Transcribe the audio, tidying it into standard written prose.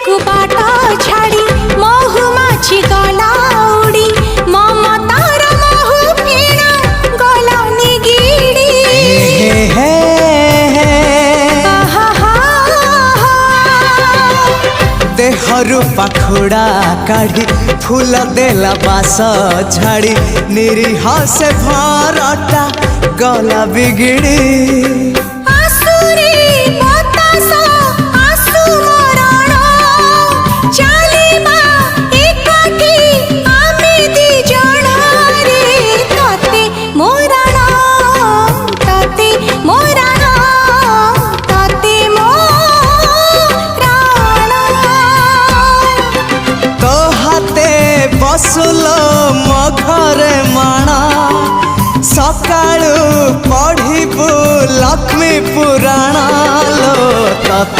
कुबाटा छाड़ी महु माछी गला उड़ी ममतार महु फेणा गला निगिड़ी देहरु पाखुड़ा काढ़ी फूल देला बास झाड़ी निरीह से भरटा गला बिगिड़ी बसुलो मघरे माणा सकाळू पढ़िबू लक्ष्मी पुराण लो।